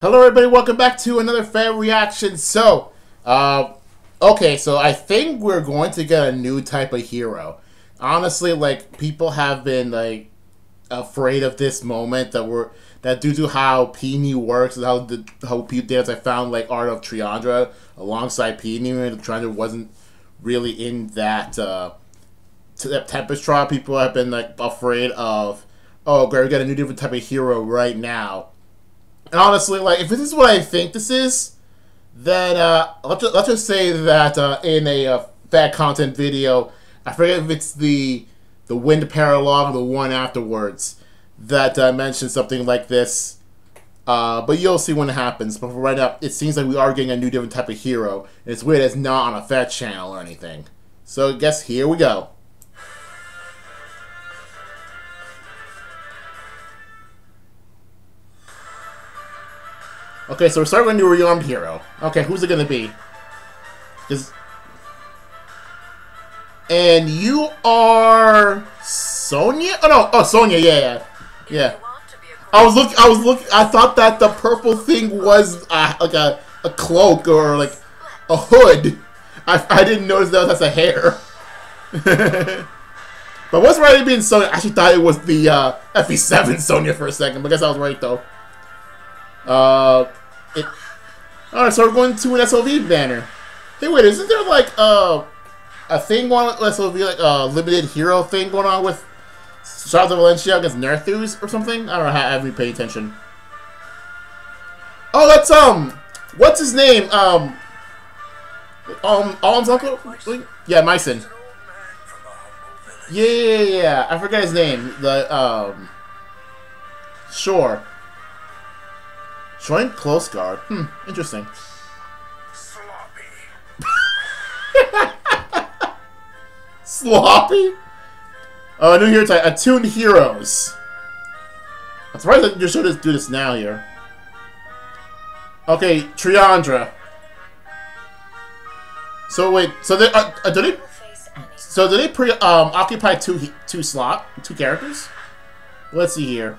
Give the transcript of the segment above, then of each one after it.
Hello everybody, welcome back to another fan reaction. Okay, so I think we're going to get a new type of hero. Honestly, like, people have been, like, afraid of this moment that due to how Peony works and how there's I found, like, art of Triandra alongside Peony, and Triandra wasn't really in that, that Tempest trial. People have been, like, afraid of, oh, we're gonna get a new different type of hero right now. And honestly, like, if this is what I think this is, then let's just say that in a bad content video, I forget if it's the Wind Paralog or the one afterwards that mentioned something like this. But you'll see when it happens. But for right now, it seems like we are getting a new different type of hero. And it's weird it's not on a FEH channel or anything. So I guess here we go. Okay, so we're starting with a new rearmed hero. Okay, who's it gonna be? And you are Sonia? Oh no, oh Sonia, yeah. I was looking. I thought that the purple thing was like a cloak or like a hood. I didn't notice that that's a hair. But what's right being Sonia? I actually thought it was the FE7 Sonia for a second, but I guess I was right though. Alright, so we're going to an SLV banner. Hey, wait, isn't there like a thing going on with SLV, like a limited hero thing going on with Shadow of Valencia against Nerthus or something? I don't know how I haven't paid attention. Oh, that's what's his name? Alm's uncle? Yeah, Myson. Yeah. I forgot his name. The sure. Joint close guard. Interesting. Sloppy. Sloppy? New hero type. Attuned heroes. I'm surprised that you should just do this now here. Okay, Triandra. So wait, so they do they occupy two characters? Let's see here.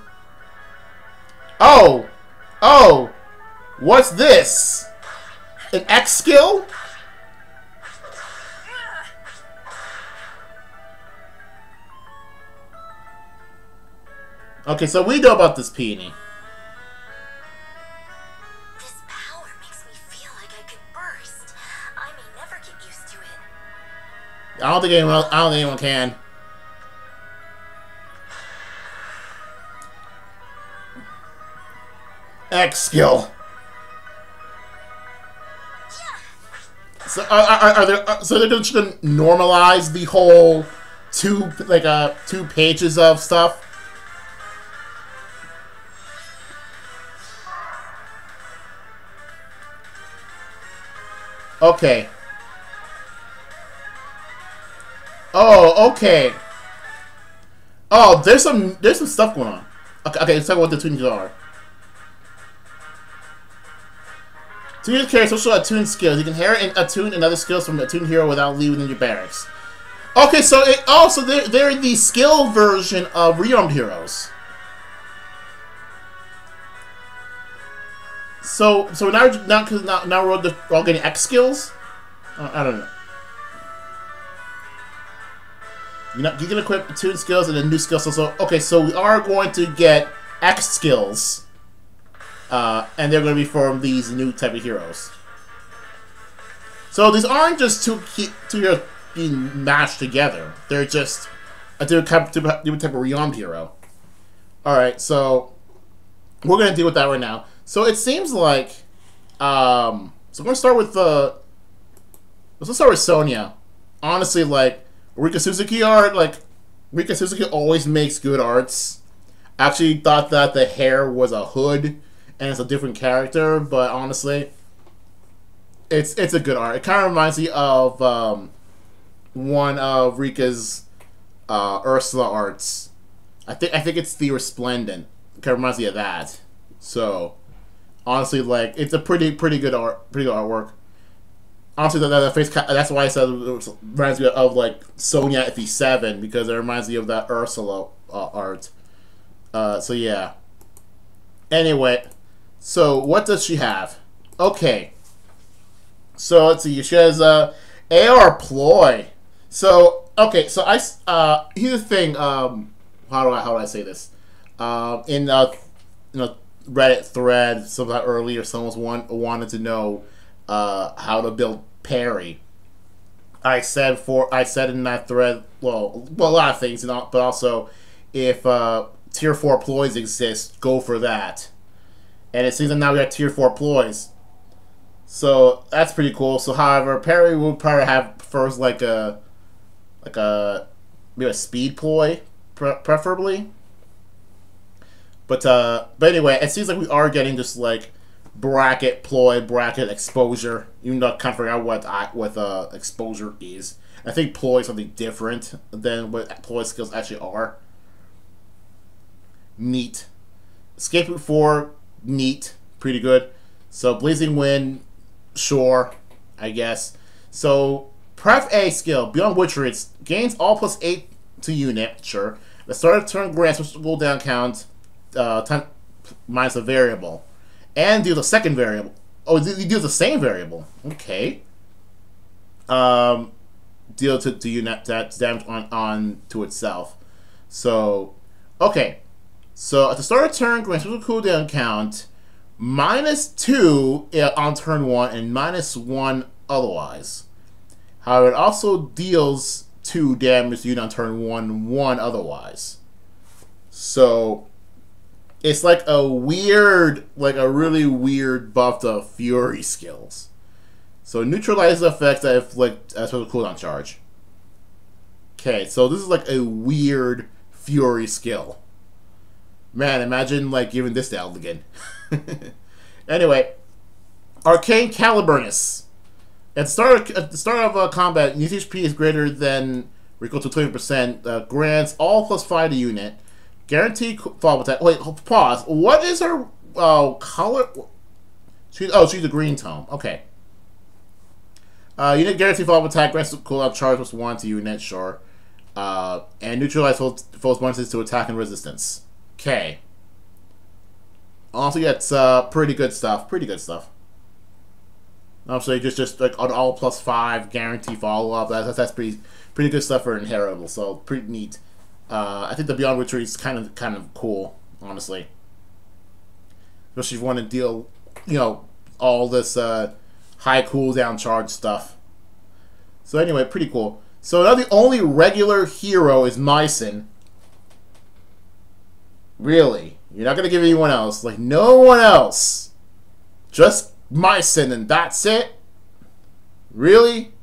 Oh, what's this? An X skill? Okay, so we know about this Peony. This power makes me feel like I could burst. I may never get used to it. I don't think anyone can. X skill. So so they're just gonna normalize the whole two pages of stuff. Okay. Oh, okay. Oh, there's some stuff going on. Okay, let's talk about what the tunes are. To use character social attuned skills, you can inherit and attune and other skills from an attuned hero without leaving your barracks. Okay, so they're the skill version of rearmed heroes. So now we're all getting X skills. I don't know. You can equip attuned skills and then new skills. So okay, so we are going to get X skills. And they're going to be from these new type of heroes. So these aren't just two heroes being mashed together. They're just a different type of rearmed hero. Alright, so we're going to deal with that right now. So it seems like... so we're going to start with let's start with Sonia. Honestly, like, Rika Suzuki art, like, Rika Suzuki always makes good arts. I actually thought that the hair was a hood. And it's a different character, but honestly, it's a good art. It kind of reminds me of one of Rika's Ursula arts. I think it's the Resplendent. It kind of reminds me of that. So honestly, like, it's a pretty good artwork. Honestly, that face, that's why I said it reminds me of like Sonia FE7 because it reminds me of that Ursula art. So yeah. Anyway. So what does she have? Okay. So let's see. She has AR ploy. So okay. So here's the thing. How do I say this? In Reddit thread sometime earlier, someone wanted to know how to build parry. I said in that thread, well, a lot of things, but also if tier 4 ploys exist, go for that. And it seems that now we got tier 4 ploys. So that's pretty cool. So however, parry would probably have first maybe a speed ploy, preferably. But anyway, it seems like we are getting just like bracket ploy, bracket exposure. Even though I can't figure out what exposure is. I think ploy is something different than what ploy skills actually are. Neat. Escape Route 4, neat, pretty good. So Blazing Wind, sure, I guess. So Pref A skill, Beyond Witchery, it gains all +8 to unit, sure. The start of turn grants which cooldown count 10 minus a variable. And do the second variable. Oh, you do the same variable. Okay. Deal to unit that damage on to itself. So, okay. So at the start of turn, grants a cooldown count -2 on turn 1 and -1 otherwise. However, it also deals 2 damage to unit on turn 1 otherwise. So it's like a really weird buff to Fury skills. So neutralizes effects that inflict as well as a cooldown charge. Okay, so this is like a weird Fury skill. Man, imagine like giving this to Eldigan. Anyway, Arcane Caliburnus. At the start of combat, unit HP is greater than or equal to 20%. Grants all +5 to unit. Guaranteed follow attack. Wait, pause. What is her color? She's a green tone. Okay. Unit guaranteed follow attack grants cooldown charge +1 to unit. Sure. And neutralize foes bonuses to attack and resistance. Okay. Also gets pretty good stuff. Pretty good stuff. Obviously, just like an all +5 guarantee follow up. That's pretty good stuff for inheritable. So pretty neat. I think the Beyond Witchery is kind of cool, honestly. Especially if you want to deal, all this high cooldown charge stuff. So anyway, pretty cool. So now the only regular hero is Mycin. Really? You're not gonna give anyone else? Like no one else? Just Mycin and that's it? Really?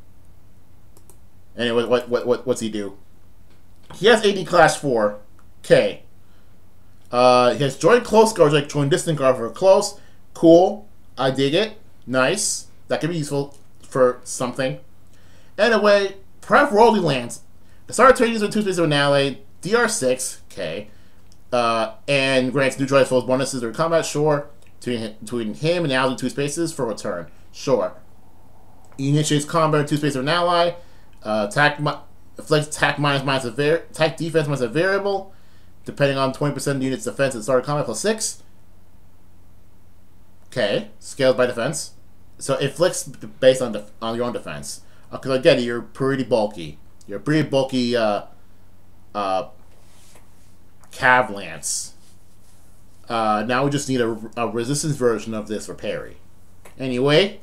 Anyway, what's he do? He has AD Clash 4. Okay. He has Join Close Guard, like Join Distant Guard for close. Cool. I dig it. Nice. That could be useful for something. Anyway, Pref Royalty Lands. The start of turn user 2 spaces of an ally. DR6. Okay. And grants neutralize foes bonuses during combat. Sure. Between him and the ally 2 spaces for a turn. Sure. He initiates combat in 2 spaces of an ally. Afflicts attack attack defense minus a variable, depending on 20% of the unit's defense at the start of combat +6. Okay, scales by defense. So it inflicts based on your own defense. Because again, you're pretty bulky. You're a pretty bulky Cav Lance. Now we just need a resistance version of this for parry. Anyway,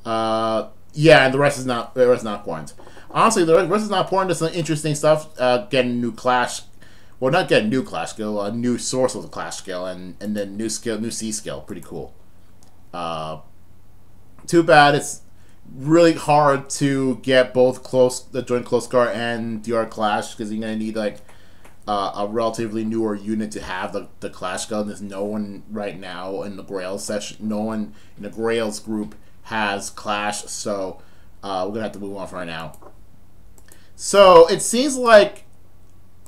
yeah, and the rest is not important. Honestly, the rest is not important. There's some interesting stuff. Getting new clash, well, not getting new clash skill, a new source of the clash skill, and then new C skill. Pretty cool. Too bad it's really hard to get both the Joint Close Guard and DR Clash because you're gonna need like a relatively newer unit to have the Clash skill. And there's no one right now in the Grails session. No one in the Grails group has Clash, so we're gonna have to move on for right now. So it seems like,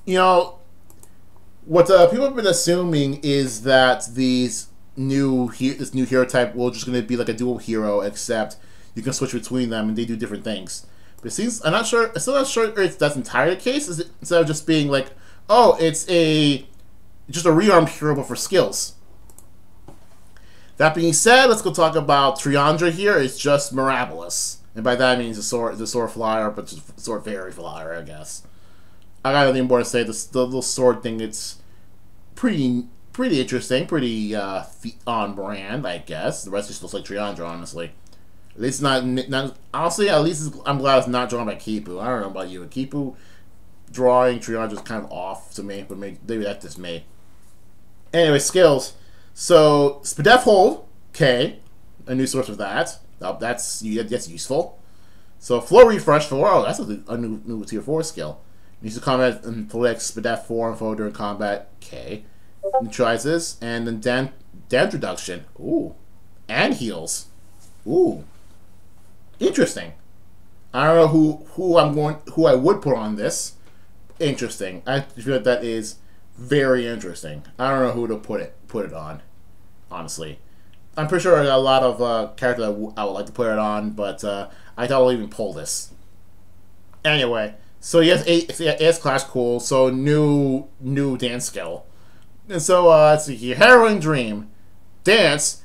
what people have been assuming is that this new hero type will just going to be like a dual hero, except you can switch between them and they do different things. But it seems I'm still not sure if that's entirely the case. Instead of just being like, oh, it's just a rearmed hero but for skills. That being said, let's go talk about Triandra here. It's just Mirabilis. And by that I mean the sword flyer, but just sword fairy flyer, I guess. I got nothing more to say. The little sword thing, it's pretty interesting, pretty on brand, I guess. The rest just looks like Triandra, honestly. At least not honestly. At least I'm glad it's not drawn by Kipu. I don't know about you, Kipu drawing Triandra is kind of off to me, but maybe that's just me. Anyway, skills. So Spadef Hold, okay, a new source of that. That's useful. So Flow Refresh 4. Oh, that's a new tier 4 skill. Needs to combat and select Spadef 4 and foe during combat. Okay. Neutralizes. And then damage reduction. Ooh. And heals. Ooh. Interesting. I don't know who I would put on this. Interesting. I feel like that is very interesting. I don't know who to put it on, honestly. I'm pretty sure I got a lot of characters I would like to put it on, but I thought I'll even pull this. Anyway, so yes, AS class, cool. So new dance skill. And so let's see here. Harrowing Dream. Dance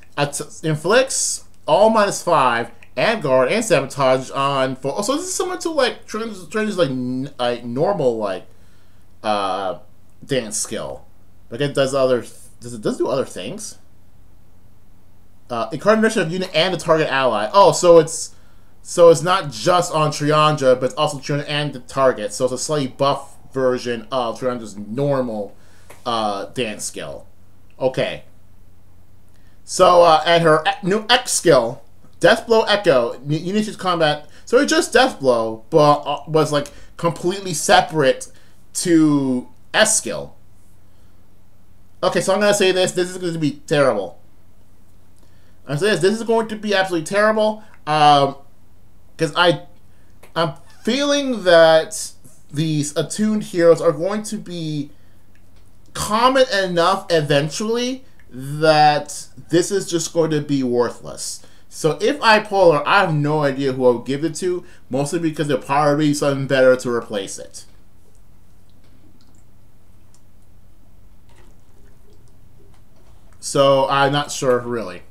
inflicts all -5 and guard and sabotage on for. So this is similar to like Triandra's like normal like dance skill. But it does do other things. Incarnation of unit and the target ally. Oh, so it's not just on Triandra, but it's also Triandra and the target. So it's a slightly buff version of Triandra's normal dance skill. Okay. So and her new X skill, Death Blow Echo. Unit combat. So it's just Death Blow, but was like completely separate to S skill. Okay, so I'm gonna say this. This is going to be terrible. I'm saying this is going to be absolutely terrible. Because I'm feeling that these attuned heroes are going to be common enough eventually that this is just going to be worthless. So if I pull her, I have no idea who I would give it to, mostly because there'll probably be something better to replace it. So I'm not sure, really.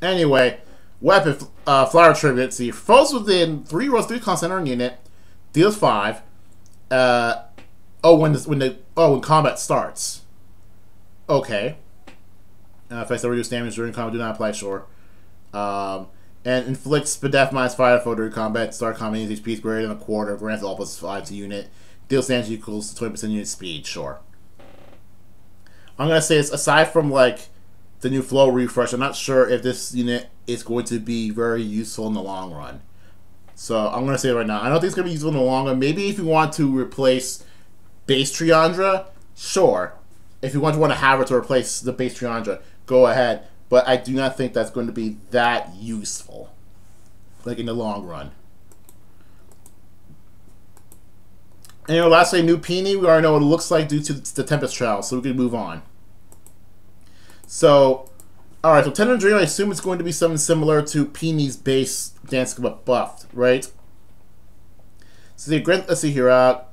Anyway, weapon flower tribute. See, foes within 3 rolls 3 constant on unit, deals 5. When combat starts. Okay. Effects that reduce damage during combat do not apply. Sure. And inflicts Spadef -5 foe during combat. Start combat uses HP greater than a quarter. Grants all +5 to unit. Deals damage equals to 20% unit speed. Sure. I'm gonna say it's aside from like the new flow refresh, I'm not sure if this unit is going to be very useful in the long run. So I'm gonna say it right now. I don't think it's gonna be useful in the long run. Maybe if you want to replace base Triandra, sure. If you want to have her to replace the base Triandra, go ahead. But I do not think that's going to be that useful, like in the long run. And lastly, new Peony. We already know what it looks like due to the Tempest Trial, so we can move on. So, alright, so Tender Dream, I assume it's going to be something similar to Peony's base dance but buffed, right? So let's see here.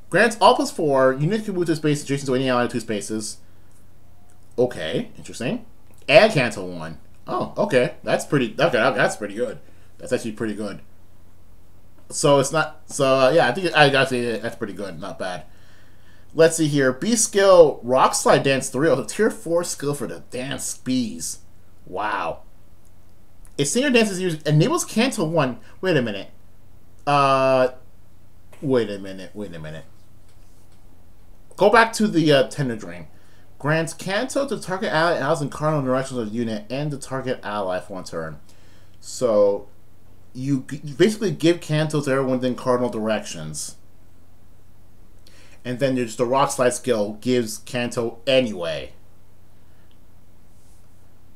Grants all +4, unit can move to space adjacent to any ally 2 spaces. Okay, interesting. And cancel 1. Oh, okay. That's pretty good. That's actually pretty good. So it's not yeah, I gotta say that's pretty good, not bad. Let's see here. B skill Rock Slide Dance 3. Oh, tier 4 skill for the dance bees. Wow. A senior dance is used enables cancel 1. Wait a minute. Wait a minute. Go back to the Tender Dream. Grants Kanto to target ally allies in cardinal directions of the unit and the target ally for 1 turn. So you basically give Kanto to everyone in cardinal directions. And then there's the Rock Slide skill gives Kanto anyway.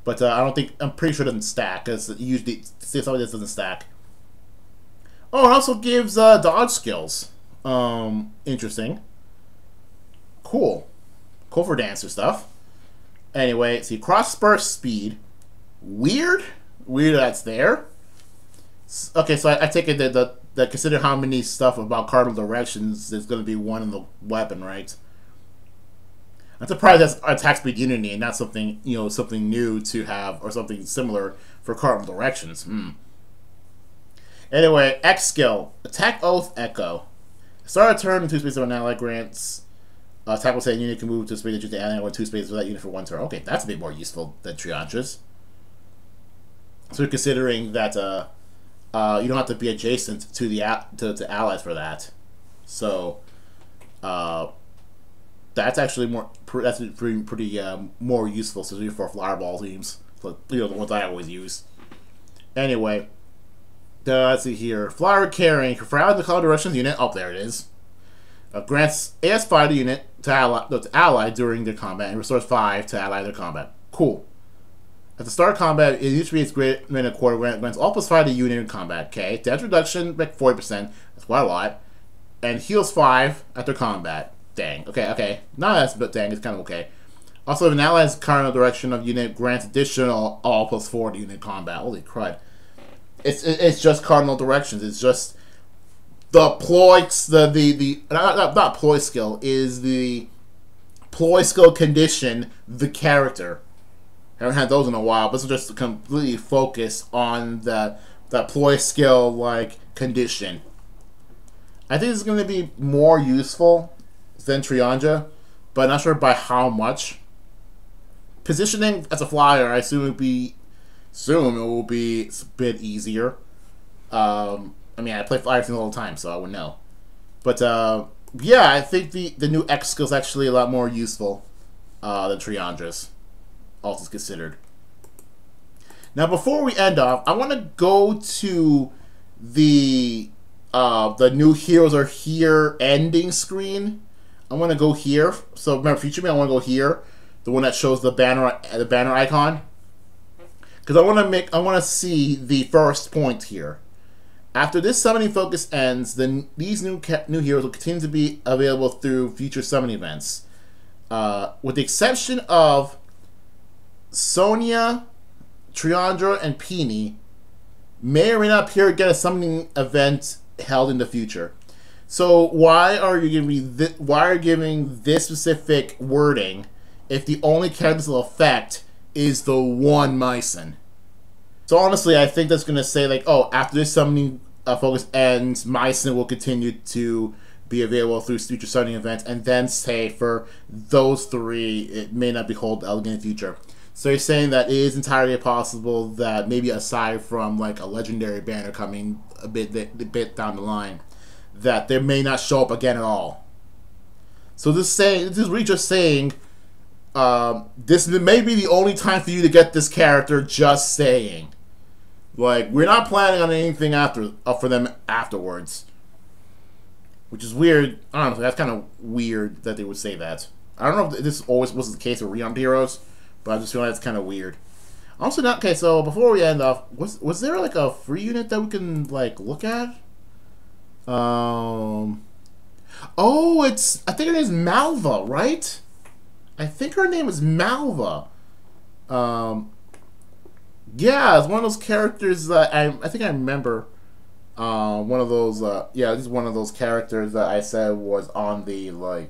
But I'm pretty sure it doesn't stack, because usually something this doesn't stack. Oh, it also gives dodge skills. Interesting. Cool for dancer stuff. Anyway, see, cross burst speed. Weird that's there. Okay, so I take it that consider how many stuff about cardinal directions, there's going to be 1 in the weapon, right? I'm surprised that's attack speed unity and not something, something new to have, or something similar for cardinal directions. Anyway, X skill. Attack Oath Echo. Start a turn in 2 spaces when an ally grants. Attack will say a unit can move to a space that you the ally with 2 spaces with that unit for 1 turn. Okay, that's a bit more useful than Triandra's. So considering that you don't have to be adjacent to the to allies for that. So that's actually pretty more useful, especially for fireball teams. So, the ones I always use. Anyway, let's see here. Flyer carrying for out the color directions unit. Oh, there it is. Grants AS5 to unit to ally during their combat and restores 5 to ally their combat. Cool. At the start of combat, it usually is greater than a quarter grants all +5 to unit in combat. Okay, damage reduction like 40%. That's quite a lot. And heals 5 after combat. Dang. Okay. Not as, but dang, it's kind of okay. Also, if an ally's cardinal direction of unit grants additional all +4 to unit combat. Holy crud! It's just cardinal directions. It's just the ploy. Not ploy skill is the ploy skill condition. The character. I haven't had those in a while, but this will just completely focus on that ploy skill condition. I think this is going to be more useful than Triandra, but I'm not sure by how much. Positioning as a flyer, I assume it will be a bit easier. I mean, I play flyers all the time, so I wouldn't know. But yeah, I think the new X skill is actually a lot more useful than Triandra's, all things considered. Now, before we end off, I want to go to the new heroes are here ending screen. I want to go here. So remember, Future Me, I want to go here, the one that shows the banner icon, because I want to see the first point here. After this summoning focus ends, then these new heroes will continue to be available through future summoning events, with the exception of Sonia, Triandra, and Peony. May or may not appear again at a summoning event held in the future. So why are you giving this specific wording if the only character will affect is the one Mycen? So honestly, I think that's going to say oh, after this summoning focus ends, Mycen will continue to be available through future summoning events, and then say for those 3, it may not be held again in the future. So you're saying that it is entirely possible that maybe aside from a legendary banner coming a bit down the line, that they may not show up again at all. So this is really just saying this may be the only time for you to get this character. Just saying, we're not planning on anything for them afterwards, which is weird. I don't know. That's kind of weird that they would say that. I don't know if this always was the case with Rearmed Heroes, but I just feel like it's kind of weird. Also, not okay. So before we end off, was there a free unit that we can look at? Oh, I think her name is Malva, right? I think her name is Malva. Yeah, it's one of those characters that I think I remember. One of those. Yeah, this is one of those characters that I said was on the a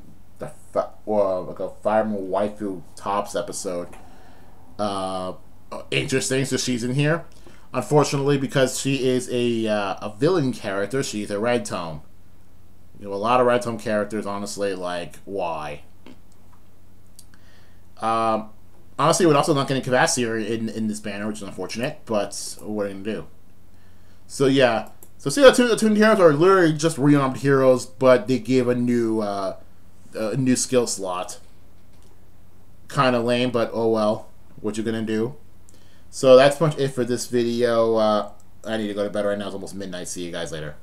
Fireman Waifu Tops episode. Interesting. So she's in here. Unfortunately, because she is a villain character, she's a red tone. A lot of red tone characters, honestly, why? Honestly, we're also not getting Cavassier in this banner, which is unfortunate, but what are you going to do? So, yeah. So, see, the Attuned heroes are literally just rearmed heroes, but they gave a new skill slot. Kind of lame, but oh well. What you going to do? So that's pretty much it for this video. I need to go to bed right now. It's almost midnight. See you guys later.